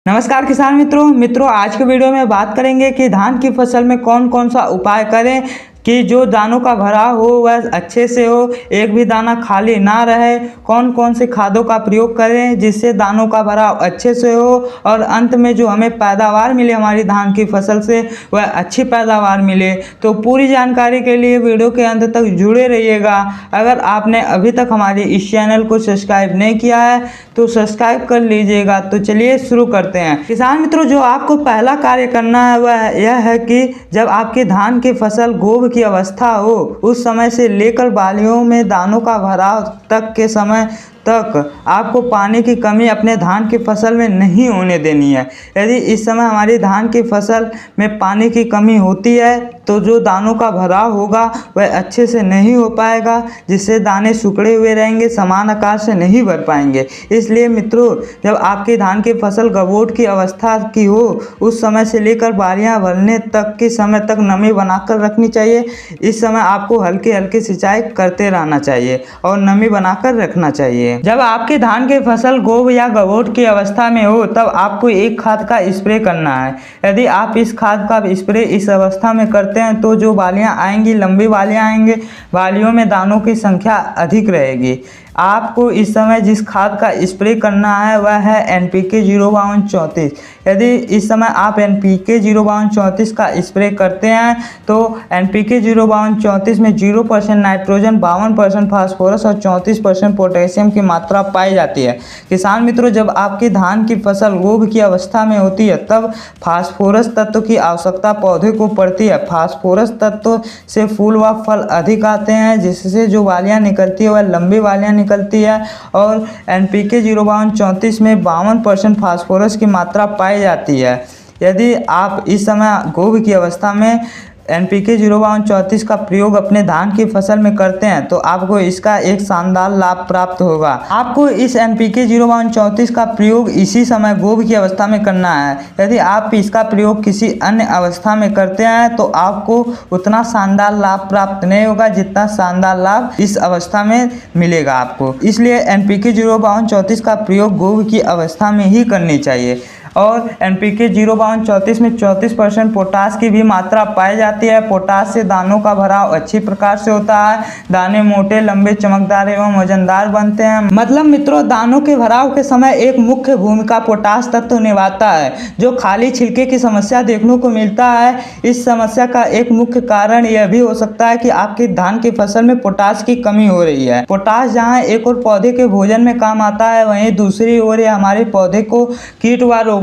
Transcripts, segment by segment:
नमस्कार किसान मित्रों आज के वीडियो में बात करेंगे कि धान की फसल में कौन कौन सा उपाय करें कि जो दानों का भराव हो वह अच्छे से हो, एक भी दाना खाली ना रहे। कौन कौन से खादों का प्रयोग करें जिससे दानों का भराव अच्छे से हो और अंत में जो हमें पैदावार मिले हमारी धान की फसल से वह अच्छी पैदावार मिले। तो पूरी जानकारी के लिए वीडियो के अंत तक जुड़े रहिएगा। अगर आपने अभी तक हमारे इस चैनल को सब्सक्राइब नहीं किया है तो सब्सक्राइब कर लीजिएगा। तो चलिए शुरू करते हैं। किसान मित्रों, जो आपको पहला कार्य करना है वह यह है कि जब आपकी धान की फसल गोभ की अवस्था हो उस समय से लेकर बालियों में दानों का भराव तक के समय तक आपको पानी की कमी अपने धान की फसल में नहीं होने देनी है। यदि इस समय हमारी धान की फसल में पानी की कमी होती है तो जो दानों का भराव होगा वह अच्छे से नहीं हो पाएगा, जिससे दाने सिकुड़े हुए रहेंगे, समान आकार से नहीं भर पाएंगे। इसलिए मित्रों, जब आपकी धान की फसल गवोट की अवस्था की हो उस समय से लेकर बालियां भरने तक के समय तक नमी बनाकर रखनी चाहिए। इस समय आपको हल्की हल्की सिंचाई करते रहना चाहिए और नमी बनाकर रखना चाहिए। जब आपकी धान की फसल गोभ या गवोट की अवस्था में हो तब आपको एक खाद का स्प्रे करना है। यदि आप इस खाद का स्प्रे इस अवस्था में करते हैं तो जो बालियां आएंगी, लंबी बालियां आएंगी, बालियों में दानों की संख्या अधिक रहेगी। आपको इस समय जिस खाद का स्प्रे करना है वह है NPK 05234। यदि इस समय आप NPK 05234 का स्प्रे करते हैं तो NPK 05234 में 0% नाइट्रोजन, 52% फास्फोरस और 34% पोटेशियम की मात्रा पाई जाती है। किसान मित्रों, जब आपकी धान की फसल गोभ की अवस्था में होती है तब फास्फोरस तत्व की आवश्यकता पौधे को पड़ती है। फास्फोरस तत्व से फूल व फल अधिक आते हैं, जिससे जो बालियां निकलती है वह लंबी बालियां निकलती है। और NPK 05234 में 52% फास्फोरस की मात्रा पाई जाती है। यदि आप इस समय गोभ की अवस्था में NPK 05234 का प्रयोग अपने धान की फसल में करते हैं तो आपको इसका एक शानदार लाभ प्राप्त होगा। आपको इस NPK 05234 का प्रयोग इसी समय गोभ की अवस्था में करना है। यदि आप इसका प्रयोग किसी अन्य अवस्था में करते हैं तो आपको उतना शानदार लाभ प्राप्त नहीं होगा जितना शानदार लाभ इस अवस्था में मिलेगा आपको। इसलिए NPK 05234 का प्रयोग गोभ की अवस्था में ही करनी चाहिए। और NPK 05234 में 34% पोटास की भी मात्रा पाई जाती है। पोटास से दानों का भराव अच्छी प्रकार से होता है, दाने मोटे, लंबे, चमकदार एवं वजनदार बनते हैं। मतलब मित्रों, दानों के भराव के समय एक मुख्य भूमिका पोटास तत्व निभाता है, जो खाली छिलके की समस्या देखने को मिलता है। इस समस्या का एक मुख्य कारण यह भी हो सकता है कि आपकी धान की फसल में पोटास की कमी हो रही है। पोटास जहाँ एक और पौधे के भोजन में काम आता है, वहीं दूसरी ओर यह हमारे पौधे को कीट व रोगों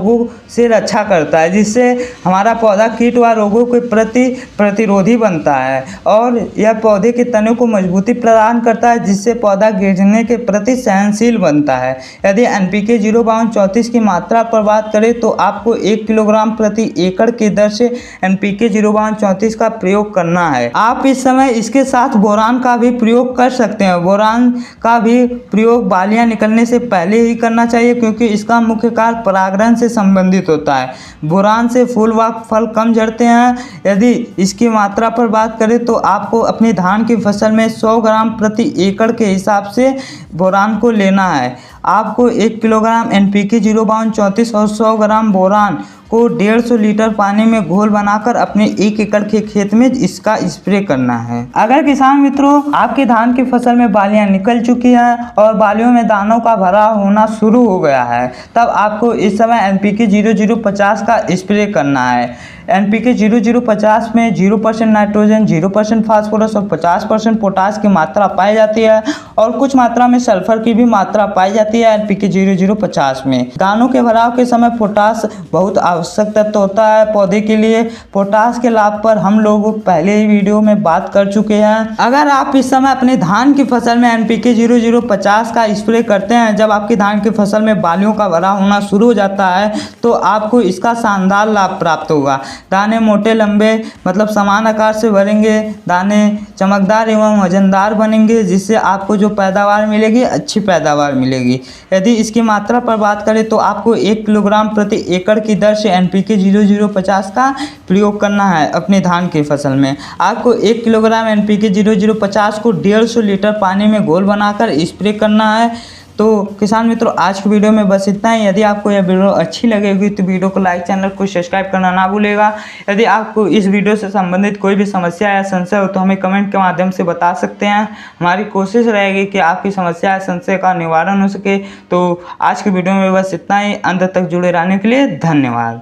से रक्षा करता है, जिससे हमारा पौधा कीट व रोगों के प्रति प्रतिरोधी बनता है। और यह पौधे के तने को मजबूती प्रदान करता है, जिससे पौधा गिरने के प्रति सहनशील बनता है। यदि NPK 05234 की मात्रा पर बात करें तो आपको 1 किलोग्राम प्रति एकड़ की दर से NPK 05234 का प्रयोग करना है। आप इस समय इसके साथ बोरान का भी प्रयोग कर सकते हैं। बोरान का भी प्रयोग बालियां निकलने से पहले ही करना चाहिए, क्योंकि इसका मुख्य कार्य परागण से संबंधित होता है। बोरान से फूल व फल कम झड़ते हैं। यदि इसकी मात्रा पर बात करें तो आपको अपनी धान की फसल में 100 ग्राम प्रति एकड़ के हिसाब से बोरान को लेना है। आपको 1 किलोग्राम NPK 05234 और 100 ग्राम बोरान को 150 लीटर पानी में घोल बनाकर अपने 1 एकड़ के खेत में इसका स्प्रे करना है। अगर किसान मित्रों, आपकी धान की फसल में बालियां निकल चुकी हैं और बालियों में दानों का भराव होना शुरू हो गया है तब आपको इस समय NPK 0050 का स्प्रे करना है। NPK 0050 में 0% नाइट्रोजन, 0% फास्फोरस और 50% पोटास की मात्रा पाई जाती है और कुछ मात्रा में सल्फर की भी मात्रा पाई जाती है NPK 0050 में। दानों के भराव के समय पोटास बहुत आवश्यक तत्व होता है पौधे के लिए। पोटास के लाभ पर हम लोग पहले ही वीडियो में बात कर चुके हैं। अगर आप इस समय अपने धान की फसल में NPK 0050 का स्प्रे करते हैं, जब आपकी धान की फसल में बालियों का भराव होना शुरू हो जाता है तो आपको इसका शानदार लाभ प्राप्त होगा। दाने मोटे, लंबे, मतलब समान आकार से भरेंगे, दाने चमकदार एवं वजनदार बनेंगे, जिससे आपको जो पैदावार मिलेगी अच्छी पैदावार मिलेगी। यदि इसकी मात्रा पर बात करें तो आपको 1 किलोग्राम प्रति एकड़ की दर से NPK 0050 का प्रयोग करना है अपनी धान की फसल में। आपको 1 किलोग्राम NPK 0050 को 150 लीटर पानी में घोल बनाकर स्प्रे करना है। तो किसान मित्रों, आज की वीडियो में बस इतना ही। यदि आपको यह वीडियो अच्छी लगेगी तो वीडियो को लाइक, चैनल को सब्सक्राइब करना ना भूलेगा। यदि आपको इस वीडियो से संबंधित कोई भी समस्या या संशय हो तो हमें कमेंट के माध्यम से बता सकते हैं। हमारी कोशिश रहेगी कि आपकी समस्या या संशय का निवारण हो सके। तो आज की वीडियो में बस इतना ही। अंत तक जुड़े रहने के लिए धन्यवाद।